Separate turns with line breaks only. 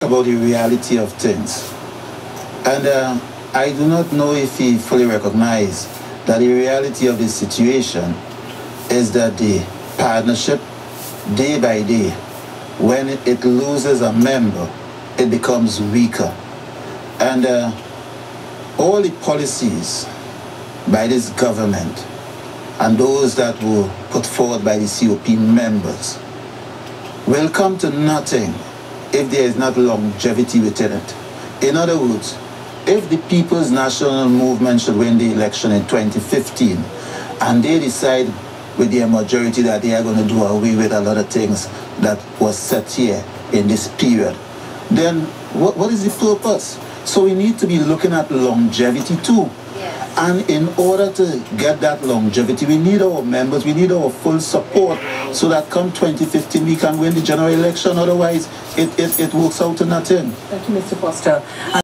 about the reality of things. And I do not know if he fully recognized that the reality of the situation is that the partnership, day by day, when it loses a member, it becomes weaker. And all the policies by this government and those that were put forward by the COP members will come to nothing if there is not longevity within it. In other words, if the People's National Movement should win the election in 2015 and they decide with their majority that they are going to do away with a lot of things that was set here in this period, then what is the purpose? So we need to be looking at longevity too. Yes. And in order to get that longevity, we need our members, we need our full support so that come 2015 we can win the general election. Otherwise, it works out to nothing.
Thank you, Mr. Foster.